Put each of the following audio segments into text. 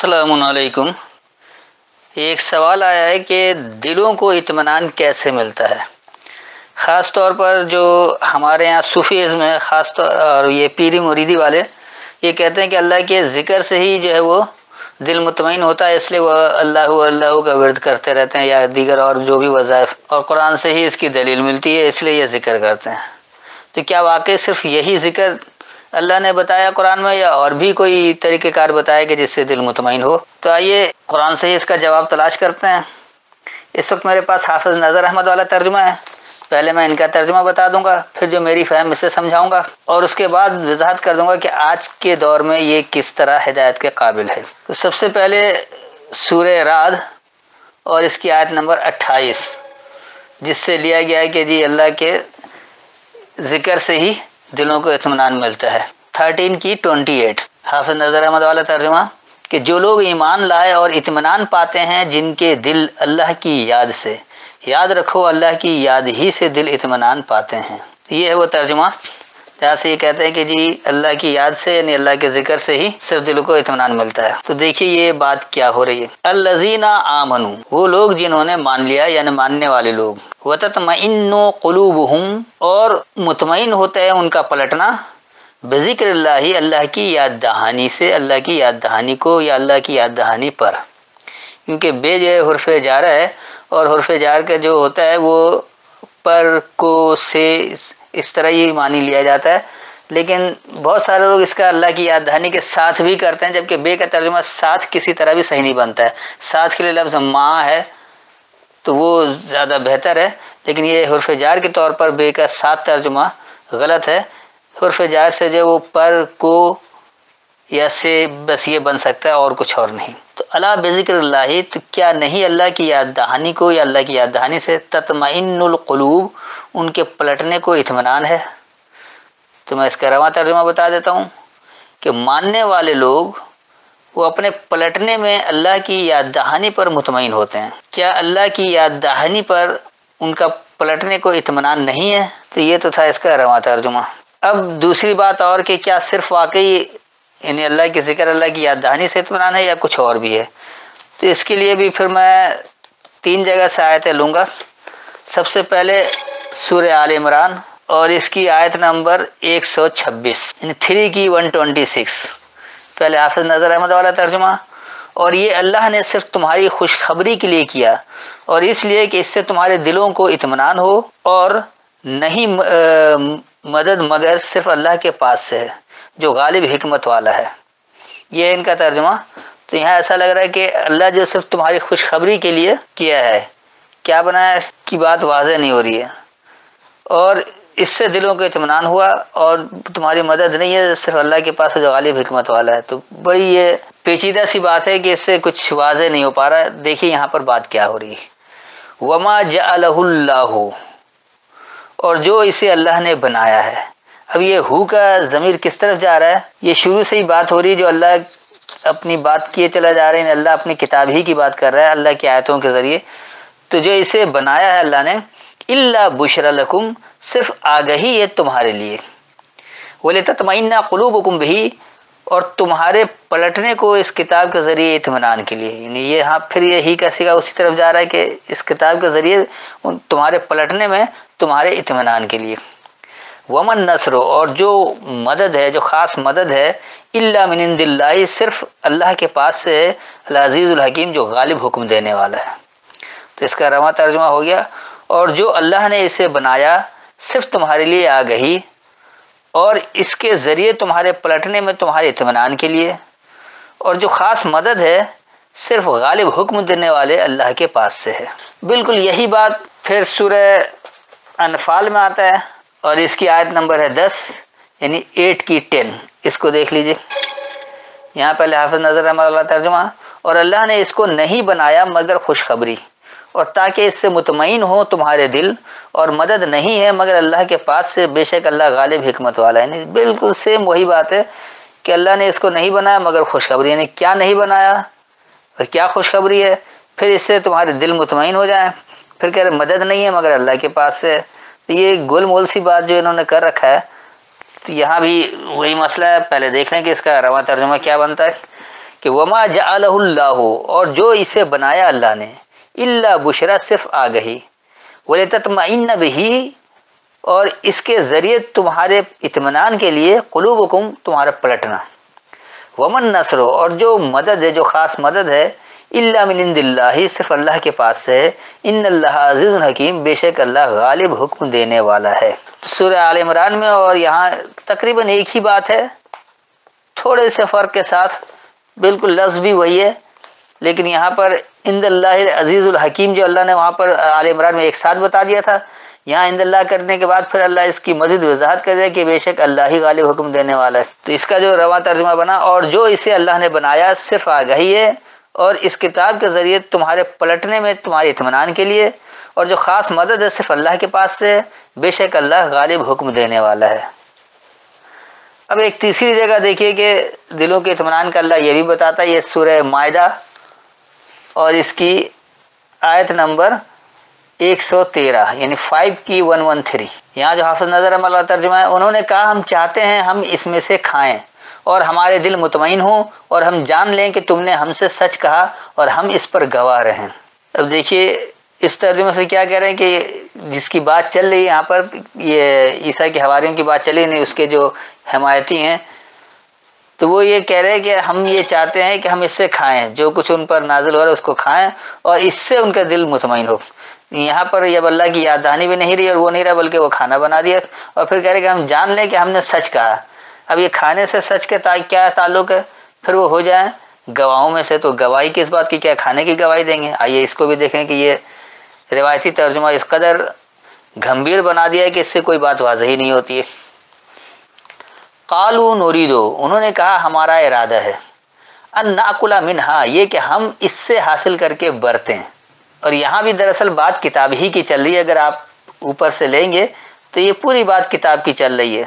السلام علیکم۔ ایک سوال آیا ہے کہ دلوں کو اطمینان کیسے ملتا ہے؟ خاص طور پر جو ہمارے یہاں صوفیزم ہے، خاص طور اور یہ پیری مریدی والے یہ کہتے ہیں کہ اللہ کے ذکر سے ہی جو ہے وہ دل مطمئن ہوتا ہے، اس لیے وہ اللہ کا ورد کرتے رہتے ہیں، یا دیگر اور جو بھی وظائف، اور قرآن سے ہی اس کی دلیل ملتی ہے، اس لیے یہ ذکر کرتے ہیں۔ تو کیا واقعی صرف یہی ذکر اللہ نے بتایا قرآن میں، یا اور بھی کوئی طریقہ کار بتایا کہ جس سے دل مطمئن ہو؟ تو آئیے قرآن سے ہی اس کا جواب تلاش کرتے ہیں۔ اس وقت میرے پاس حافظ نذر احمد والا ترجمہ ہے، پہلے میں ان کا ترجمہ بتا دوں گا، پھر جو میری فہم اسے سمجھاؤں گا، اور اس کے بعد وضاحت کر دوں گا کہ آج کے دور میں یہ کس طرح ہدایت کے قابل ہے۔ تو سب سے پہلے سورہ رعد اور اس کی آیت نمبر 28، جس سے لیا گیا ہے کہ جی اللہ کے ذکر سے ہی دلوں کو اطمینان ملتا ہے۔ 13 کی 28 حافظ نذر احمد والا ترجمہ کہ جو لوگ ایمان لائے اور اطمینان پاتے ہیں جن کے دل اللہ کی یاد سے، یاد رکھو اللہ کی یاد ہی سے دل اطمینان پاتے ہیں۔ یہ ہے وہ ترجمہ جہاں سے یہ کہتے ہیں کہ جی اللہ کی یاد سے، یعنی اللہ کے ذکر سے ہی صرف دل کو اطمینان ملتا ہے۔ تو دیکھیے یہ بات کیا ہو رہی ہے۔ الذین آمنوا، وہ لوگ جنہوں نے مان لیا، یعنی ماننے والے لوگ، وتطمئن قلوبہم، اور مطمئن ہوتا ہے ان کا پلٹنا، بذکر اللہ، اللہ کی یاد دہانی سے، اللہ کی یاد دہانی کو یا اللہ کی یاد دہانی پر، کیونکہ بے جو ہے حرف جار ہے، اور حرف جار کا جو ہوتا ہے وہ پر کو سے اس طرح ہی معنی لیا جاتا ہے، لیکن بہت سارے لوگ اس کا اللہ کی یاد دہانی کے ساتھ بھی کرتے ہیں، جبکہ بے کا ترجمہ ساتھ کسی طرح بھی صحیح نہیں بنتا ہے۔ ساتھ کے لیے لفظ ماں ہے تو وہ زیادہ بہتر ہے، لیکن یہ حرف جار کے طور پر بے کا ساتھ ترجمہ غلط ہے۔ حرف جار سے جو وہ پر کو یا سے بس یہ بن سکتا ہے اور کچھ اور نہیں۔ تو الا بذکر اللہ، تو کیا نہیں اللہ کی یاد دہانی کو یا اللہ کی یاد دہانی سے تطمئن القلوب، ان کے پلٹنے کو اطمینان ہے۔ تو میں اس کا رواں ترجمہ بتا دیتا ہوں کہ ماننے والے لوگ وہ اپنے پلٹنے میں اللہ کی یاد دہانی پر مطمئن ہوتے ہیں۔ کیا اللہ کی یاد دہانی پر ان کا پلٹنے کو اطمینان نہیں ہے؟ تو یہ تو تھا اس کا رواں ترجمہ۔ اب دوسری بات اور کہ کیا صرف واقعی یعنی اللہ کی ذکر، اللہ کی یاد دہانی سے اطمینان ہے یا کچھ اور بھی ہے؟ تو اس کے لیے بھی پھر میں 3 جگہ سے آیتیں لوں گا۔ سب سے پہلے سورہ آل عمران اور اس کی آیت نمبر 126، یعنی 3 کی 126، پہلے حافظ نذر احمد والا ترجمہ، اور یہ اللہ نے صرف تمہاری خوشخبری کے لیے کیا، اور اس لیے کہ اس سے تمہارے دلوں کو اطمینان ہو، اور نہیں مدد مگر صرف اللہ کے پاس سے ہے جو غالب حکمت والا ہے۔ یہ ہے ان کا ترجمہ۔ تو یہاں ایسا لگ رہا ہے کہ اللہ جو صرف تمہاری خوشخبری کے لیے کیا ہے، کیا بنایا کی بات واضح نہیں ہو رہی ہے، اور اس سے دلوں کو اطمینان ہوا، اور تمہاری مدد نہیں ہے، صرف اللہ کے پاس جو غالب حکمت والا ہے۔ تو بڑی یہ پیچیدہ سی بات ہے کہ اس سے کچھ واضح نہیں ہو پا رہا۔ دیکھیے یہاں پر بات کیا ہو رہی ہے۔ وما جعلہ اللہ، اور جو اسے اللہ نے بنایا ہے۔ اب یہ ہو کا ضمیر کس طرف جا رہا ہے؟ یہ شروع سے ہی بات ہو رہی ہے جو اللہ اپنی بات کیے چلا جا رہے ہیں، اللہ اپنی کتاب ہی کی بات کر رہا ہے اللہ کی آیتوں کے ذریعے۔ تو جو اسے بنایا ہے اللہ نے، الا بشرا لکم، صرف آگہی ہے تمہارے لیے، ولتطمئن قلوبکم بہ، اور تمہارے پلٹنے کو اس کتاب کے ذریعے اطمینان کے لیے، یعنی یہ ہاں پھر یہی کا سیگا اسی طرف جا رہا ہے کہ اس کتاب کے ذریعے تمہارے پلٹنے میں تمہارے اطمینان کے لیے۔ ومن نصر، اور جو مدد ہے، جو خاص مدد ہے، الا من عند اللہ، صرف اللہ کے پاس سے ہے، العزیز الحکیم، جو غالب حکم دینے والا ہے۔ تو اس کا رواں ترجمہ ہو گیا، اور جو اللہ نے اسے بنایا صرف تمہارے لیے آگہی، اور اس کے ذریعے تمہارے پلٹنے میں تمہارے اطمینان کے لیے، اور جو خاص مدد ہے صرف غالب حکم دینے والے اللہ کے پاس سے ہے۔ بالکل یہی بات پھر سورہ انفال میں آتا ہے، اور اس کی آیت نمبر ہے 10، یعنی 8 کی 10۔ اس کو دیکھ لیجئے، یہاں پہلے حافظ نذر احمد اللہ ترجمہ، اور اللہ نے اس کو نہیں بنایا مگر خوشخبری، اور تاکہ اس سے مطمئن ہو تمہارے دل، اور مدد نہیں ہے مگر اللہ کے پاس سے، بے شک اللہ غالب حکمت والا ہے۔ یعنی بالکل سیم وہی بات ہے کہ اللہ نے اس کو نہیں بنایا مگر خوشخبری، یعنی کیا نہیں بنایا اور کیا خوشخبری ہے، پھر اس سے تمہارے دل مطمئن ہو جائیں، پھر کہہ رہے مدد نہیں ہے مگر اللہ کے پاس سے۔ تو یہ گول مول سی بات جو انہوں نے کر رکھا ہے، تو یہاں بھی وہی مسئلہ ہے۔ پہلے دیکھ لیں کہ اس کا رواں ترجمہ کیا بنتا ہے کہ وما جعلہ اللہ، اور جو اسے بنایا اللہ نے، الا بشرا، صرف آگہی، ولتطمئن بہ، اور اس کے ذریعے تمہارے اطمینان کے لیے، قلوبکم، تمہارا پلٹنا، ومن نصر، اور جو مدد ہے، جو خاص مدد ہے، الا من عند اللہ، صرف اللہ کے پاس سے ہے، ان اللہ عزیز الحکیم، بے شک اللہ غالب حکم دینے والا ہے۔ سورہ آل عمران میں اور یہاں تقریباً ایک ہی بات ہے، تھوڑے سے فرق کے ساتھ، بالکل لفظ بھی وہی ہے، لیکن یہاں پر عند اللہ عزیز الحکیم جو اللہ نے وہاں پر آل عمران میں ایک ساتھ بتا دیا تھا، یہاں عند اللہ کرنے کے بعد پھر اللہ اس کی مزید وضاحت کر دے کہ بے شک اللہ ہی غالب حکم دینے والا ہے۔ تو اس کا جو رواں ترجمہ بنا، اور جو اسے اللہ نے بنایا صرف آگہی ہے، اور اس کتاب کے ذریعے تمہارے پلٹنے میں تمہارے اطمینان کے لیے، اور جو خاص مدد ہے صرف اللہ کے پاس سے، بے شک اللہ غالب حکم دینے والا ہے۔ اب ایک تیسری جگہ دیکھیے کہ دلوں کے اطمینان کا اللہ یہ بھی بتاتا ہے، یہ سورہ مائدہ اور اس کی آیت نمبر 113، یعنی 5 کی 113۔ یہاں جو حافظ نظر احمد کا ترجمہ ہے، انہوں نے کہا ہم چاہتے ہیں ہم اس میں سے کھائیں اور ہمارے دل مطمئن ہوں، اور ہم جان لیں کہ تم نے ہم سے سچ کہا اور ہم اس پر گواہ رہیں۔ اب دیکھیے اس ترجمے سے کیا کہہ رہے ہیں کہ جس کی بات چل رہی ہے یہاں پر، یہ عیسیٰ کے حواریوں کی بات چلی نہیں، اس کے جو حمایتی ہیں، تو وہ یہ کہہ رہے ہیں کہ ہم یہ چاہتے ہیں کہ ہم اس سے کھائیں، جو کچھ ان پر نازل ہو رہا ہے اس کو کھائیں، اور اس سے ان کا دل مطمئن ہو۔ یہاں پر اب اللہ کی یاد دہانی بھی نہیں رہی اور وہ نہیں رہا، بلکہ وہ کھانا بنا دیا، اور پھر کہہ رہے کہ ہم جان لیں کہ ہم نے سچ کہا۔ اب یہ کھانے سے سچ کے کیا تعلق ہے؟ پھر وہ ہو جائیں گواہوں میں سے، تو گواہی کس بات کی؟ کیا کھانے کی گواہی دیں گے؟ آئیے اس کو بھی دیکھیں کہ یہ روایتی ترجمہ اس قدر گھمبیر بنا دیا ہے کہ اس سے کوئی بات واضح ہی نہیں ہوتی ہے۔ قالوا نریدو، انہوں نے کہا ہمارا ارادہ ہے، ان ناکل منہا، یہ کہ ہم اس سے حاصل کر کے برتیں۔ اور یہاں بھی دراصل بات کتاب ہی کی چل رہی ہے، اگر آپ اوپر سے لیں گے تو یہ پوری بات کتاب کی چل رہی ہے۔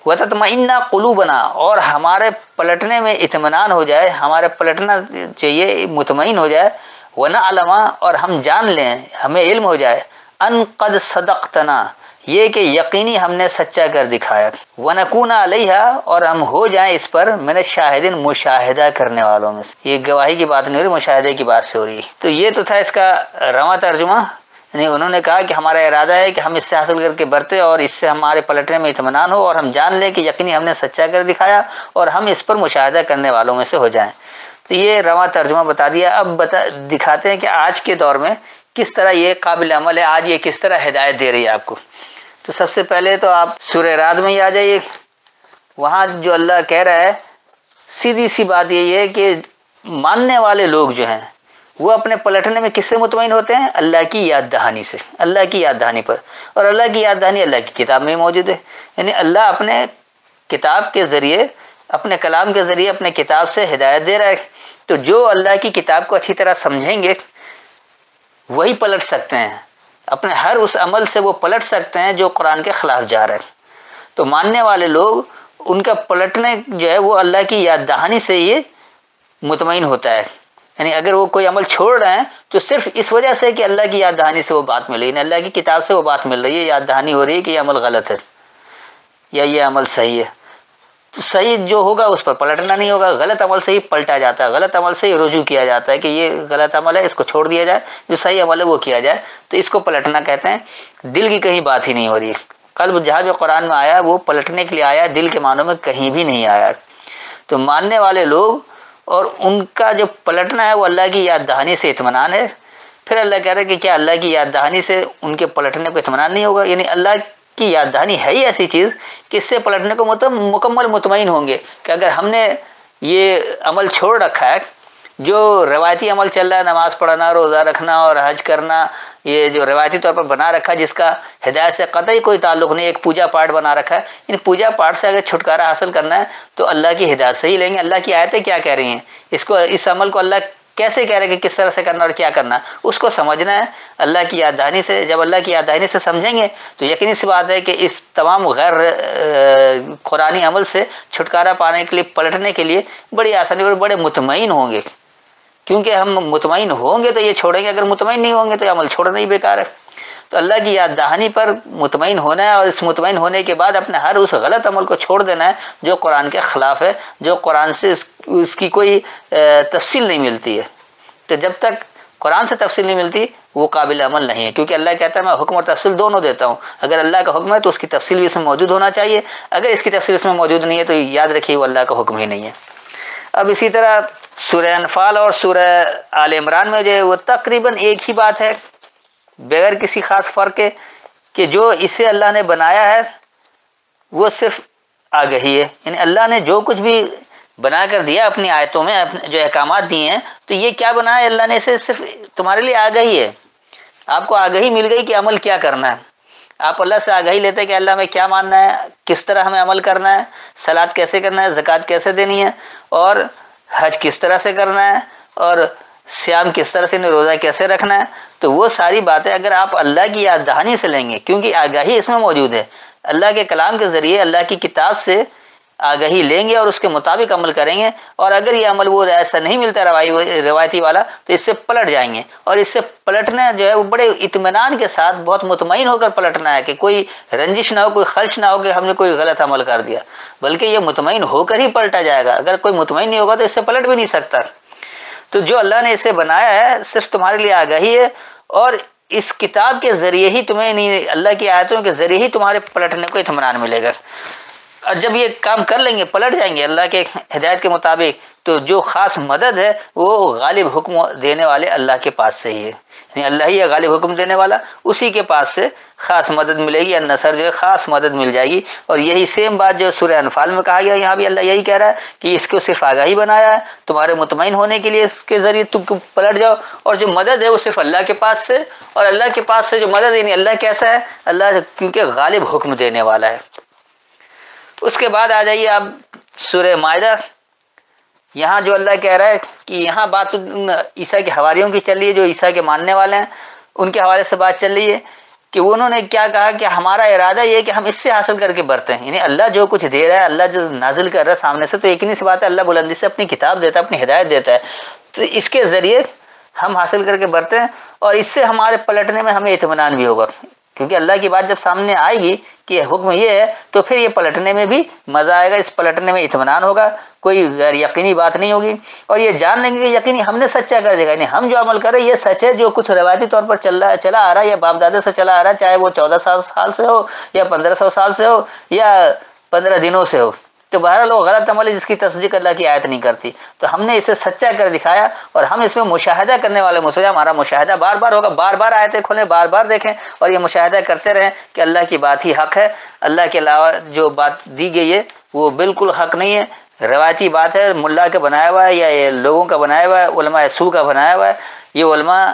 وَتَطْمَئِنَّ قُلُوبُنَا، اور ہمارے پلٹنے میں اطمینان ہو جائے، ہمارے پلٹنا چاہیے مطمئن ہو جائے، وَنَعْلَمَ، اور ہم جان لیں، ہمیں علم ہو جائے، ان قد صدقتنا، یہ کہ یقینی ہم نے سچا کر دکھایا، وَنَكُونَ عَلَيْهَا، اور ہم ہو جائیں اس پر من الشاہدین، مشاہدہ کرنے والوں میں سے۔ یہ گواہی کی بات نہیں ہو رہی، مشاہدے کی بات سے ہو رہی ہے۔ تو یہ تو تھا اس کا رواں ترجمہ، یعنی انہوں نے کہا کہ ہمارا ارادہ ہے کہ ہم اس سے حاصل کر کے برتے اور اس سے ہمارے پلٹنے میں اطمینان ہو، اور ہم جان لیں کہ یقینی ہم نے سچا کر دکھایا اور ہم اس پر مشاہدہ کرنے والوں میں سے ہو جائیں۔ تو یہ رواں ترجمہ بتا دیا۔ اب دکھاتے ہیں کہ آج کے دور میں کس طرح یہ قابل عمل ہے، آج یہ کس طرح ہدایت دے رہی ہے آپ کو۔ تو سب سے پہلے تو آپ سورہ رعد میں ہی آ جائیے، وہاں جو اللہ کہہ رہا ہے، سیدھی سی بات یہی ہے کہ ماننے والے لوگ جو ہیں وہ اپنے پلٹنے میں کس سے مطمئن ہوتے ہیں؟ اللہ کی یاد دہانی سے، اللہ کی یاد دہانی پر۔ اور اللہ کی یاد دہانی اللہ کی کتاب میں موجود ہے، یعنی اللہ اپنے کتاب کے ذریعے، اپنے کلام کے ذریعے اپنے کتاب سے ہدایت دے رہا ہے۔ تو جو اللہ کی کتاب کو اچھی طرح سمجھیں گے وہی پلٹ سکتے ہیں، اپنے ہر اس عمل سے وہ پلٹ سکتے ہیں جو قرآن کے خلاف جا رہا ہے۔ تو ماننے والے لوگ، ان کا پلٹنے جو ہے وہ اللہ کی یاد دہانی سے ہی مطمئن ہوتا ہے، یعنی اگر وہ کوئی عمل چھوڑ رہے ہیں تو صرف اس وجہ سے کہ اللہ کی یاد دہانی سے وہ بات مل رہی ہے، اللہ کی کتاب سے وہ بات مل رہی ہے، یاد دہانی ہو رہی ہے کہ یہ عمل غلط ہے یا یہ عمل صحیح ہے۔ تو صحیح جو ہوگا اس پر پلٹنا نہیں ہوگا، غلط عمل سے ہی پلٹا جاتا ہے، غلط عمل سے ہی رجوع کیا جاتا ہے کہ یہ غلط عمل ہے، اس کو چھوڑ دیا جائے، جو صحیح عمل ہے وہ کیا جائے، تو اس کو پلٹنا کہتے ہیں۔ دل کی کہیں بات ہی نہیں ہو رہی ہے، قلب جہاں جو قرآن میں آیا وہ پلٹنے کے لیے آیا، دل کے معنوں میں کہیں بھی نہیں آیا۔ تو ماننے والے لوگ اور ان کا جو پلٹنا ہے وہ اللہ کی یاد دہانی سے اطمینان ہے۔ پھر اللہ کہہ رہا ہے کہ کیا اللہ کی یاد دہانی سے ان کے پلٹنے کو اطمینان نہیں ہوگا؟ یعنی اللہ کی یاد دہانی ہے ہی ایسی چیز کہ اس سے پلٹنے کو مکمل مطمئن ہوں گے کہ اگر ہم نے یہ عمل چھوڑ رکھا ہے، جو روایتی عمل چل رہا ہے، نماز پڑھنا، روزہ رکھنا اور حج کرنا، یہ جو روایتی طور پر بنا رکھا ہے جس کا ہدایت سے قطعی کوئی تعلق نہیں، ایک پوجا پاٹ بنا رکھا ہے، ان پوجا پاٹ سے اگر چھٹکارا حاصل کرنا ہے تو اللہ کی ہدایت سے ہی لیں گے۔ اللہ کی آیتیں کیا کہہ رہی ہیں، اس عمل کو اللہ کیسے کہہ رہے کہ کس طرح سے کرنا اور کیا کرنا، اس کو سمجھنا ہے اللہ کی یاد دہانی سے۔ جب اللہ کی یاد دہانی سے سمجھیں گے تو یقینی سی بات ہے کہ اس تمام غیر قرآنی عمل سے چھٹکارا پانے کے لیے، پلٹنے کے لیے بڑی آسانی اور بڑے مطمئن ہوں گے، کیونکہ ہم مطمئن ہوں گے تو یہ چھوڑیں گے، اگر مطمئن نہیں ہوں گے تو یہ عمل چھوڑنا ہی بیکار ہے۔ تو اللہ کی یاد دہانی پر مطمئن ہونا ہے، اور اس مطمئن ہونے کے بعد اپنے ہر اس غلط عمل کو چھوڑ دینا ہے جو قرآن کے خلاف ہے، جو قرآن سے اس کی کوئی تفصیل نہیں ملتی ہے۔ تو جب تک قرآن سے تفصیل نہیں ملتی وہ قابل عمل نہیں ہے، کیونکہ اللہ کہتا ہے میں حکم اور تفصیل دونوں دیتا ہوں۔ اگر اللہ کا حکم ہے تو اس کی تفصیل بھی اس میں موجود ہونا چاہیے، اگر اس کی تفصیل اس میں موجود نہیں ہے تو یاد رکھیے وہ اللہ کا حکم ہی نہیں ہے۔ اب اسی طرح سورہ انفال اور سورہ آل عمران میں جو ہے وہ تقریباً ایک ہی بات ہے بغیر کسی خاص فرق کے، کہ جو اسے اللہ نے بنایا ہے وہ صرف آگہی ہے، یعنی اللہ نے جو کچھ بھی بنا کر دیا اپنی آیتوں میں، جو احکامات دیے ہیں، تو یہ کیا بنایا اللہ نے؟ اسے صرف تمہارے لیے آگہی ہے، آپ کو آگہی مل گئی کہ عمل کیا کرنا ہے۔ آپ اللہ سے آگہی لیتے ہیں کہ اللہ میں کیا ماننا ہے، کس طرح ہمیں عمل کرنا ہے، صلات کیسے کرنا ہے، زکوٰۃ کیسے دینی ہے، اور حج کس طرح سے کرنا ہے، اور صیام کس طرح سے، روزہ کیسے رکھنا ہے۔ تو وہ ساری باتیں اگر آپ اللہ کی یاد دہانی سے لیں گے، کیونکہ آگاہی اس میں موجود ہے، اللہ کے کلام کے ذریعے اللہ کی کتاب سے آگہی لیں گے اور اس کے مطابق عمل کریں گے، اور اگر یہ عمل وہ ایسا نہیں ملتا روایتی والا تو اس سے پلٹ جائیں گے، اور اس سے پلٹنا جو ہے وہ بڑے اطمینان کے ساتھ بہت مطمئن ہو کر پلٹنا ہے، کہ کوئی رنجش نہ ہو، کوئی خلش نہ ہو کہ ہم نے کوئی غلط عمل کر دیا، بلکہ یہ مطمئن ہو کر ہی پلٹا جائے گا۔ اگر کوئی مطمئن نہیں ہوگا تو اس سے پلٹ بھی نہیں سکتا۔ تو جو اللہ نے اسے بنایا ہے صرف تمہارے لیے آگاہی ہے، اور اس کتاب کے ذریعے ہی تمہیں، نہیں اللہ کی آیتوں کے ذریعے ہی تمہارے پلٹنے کو اطمینان ملے گا۔ اور جب یہ کام کر لیں گے، پلٹ جائیں گے اللہ کے ہدایت کے مطابق، تو جو خاص مدد ہے وہ غالب حکم دینے والے اللہ کے پاس سے ہی ہے، یعنی اللہ ہی ہے غالب حکم دینے والا، اسی کے پاس سے خاص مدد ملے گی، النصر جو ہے خاص مدد مل جائے گی۔ اور یہی سیم بات جو سورہ انفال میں کہا گیا، یہاں بھی اللہ یہی کہہ رہا ہے کہ اس کو صرف آگاہی بنایا ہے تمہارے مطمئن ہونے کے لیے، اس کے ذریعے تم پلٹ جاؤ، اور جو مدد ہے وہ صرف اللہ کے پاس سے، اور اللہ کے پاس سے جو مدد، یعنی اللہ کیسا ہے؟ اللہ کیونکہ غالب حکم دینے والا ہے۔ اس کے بعد آ جائیے آپ سورہ مائدہ، یہاں جو اللہ کہہ رہا ہے کہ یہاں بات عیسیٰ کے حواریوں کی چل رہی ہے، جو عیسیٰ کے ماننے والے ہیں ان کے حوالے سے بات چل رہی ہے، کہ انہوں نے کیا کہا کہ ہمارا ارادہ یہ ہے کہ ہم اس سے حاصل کر کے برتیں، یعنی اللہ جو کچھ دے رہا ہے، اللہ جو نازل کر رہا ہے سامنے سے، تو ایک نہیں سی بات ہے، اللہ بلندی سے اپنی کتاب دیتا ہے، اپنی ہدایت دیتا ہے، تو اس کے ذریعے ہم حاصل کر کے برتیں، اور اس سے ہمارے پلٹنے میں ہمیں اطمینان بھی ہوگا، کیونکہ اللہ کی بات جب سامنے آئے گی کہ حکم یہ ہے، تو پھر یہ پلٹنے میں بھی مزہ آئے گا، اس پلٹنے میں اطمینان ہوگا، کوئی غیر یقینی بات نہیں ہوگی، اور یہ جان لیں گے کہ یقینی ہم نے سچا کر دے گا، یعنی ہم جو عمل کر رہے ہیں یہ سچ ہے، جو کچھ روایتی طور پر چلا آ رہا ہے یا باپ دادے سے چلا آ رہا ہے، چاہے وہ 1400 سال سے ہو یا 1500 سال سے ہو یا 15 دنوں سے ہو، تو بہرحال وہ غلط عمل ہے جس کی تصدیق اللہ کی آیت نہیں کرتی، تو ہم نے اسے سچا کر دکھایا، اور ہم اس میں مشاہدہ کرنے والے مسلم، ہمارا مشاہدہ بار بار ہوگا، بار بار آیتیں کھولیں، بار بار دیکھیں، اور یہ مشاہدہ کرتے رہیں کہ اللہ کی بات ہی حق ہے، اللہ کے علاوہ جو بات دی گئی ہے وہ بالکل حق نہیں ہے، روایتی بات ہے، ملا کا بنایا ہوا ہے یا یہ لوگوں کا بنایا ہوا ہے، علماء سو کا بنایا ہوا ہے، یہ علماء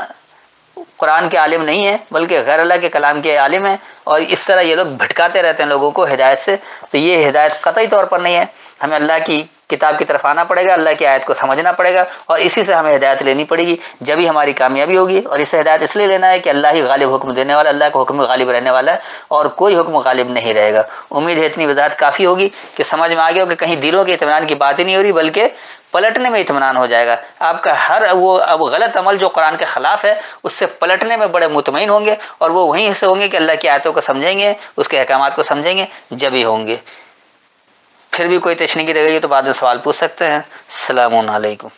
قرآن کے عالم نہیں ہیں بلکہ غیر اللہ کے کلام کے عالم ہیں، اور اس طرح یہ لوگ بھٹکاتے رہتے ہیں لوگوں کو ہدایت سے، تو یہ ہدایت قطعی طور پر نہیں ہے، ہمیں اللہ کی کتاب کی طرف آنا پڑے گا، اللہ کی آیت کو سمجھنا پڑے گا، اور اسی سے ہمیں ہدایت لینی پڑے گی، جبھی ہماری کامیابی ہوگی، اور اس سے ہدایت اس لیے لینا ہے کہ اللہ ہی غالب حکم دینے والا، اللہ کا حکم غالب رہنے والا ہے، اور کوئی حکم غالب نہیں رہے گا۔ امید ہے اتنی وضاحت کافی ہوگی کہ سمجھ میں آ گیا ہو کہ کہیں دلوں کے اطمینان کی بات ہی نہیں ہو رہی، بلکہ پلٹنے میں اطمینان ہو جائے گا، آپ کا ہر وہ اب غلط عمل جو قرآن کے خلاف ہے اس سے پلٹنے میں بڑے مطمئن ہوں گے، اور وہ وہیں سے ہوں گے کہ اللہ کی آیتوں کو سمجھیں گے، اس کے احکامات کو سمجھیں گے، جب ہی ہوں گے۔ پھر بھی کوئی تشنیگی رہ گئی تو بعد میں سوال پوچھ سکتے ہیں۔ السلام علیکم۔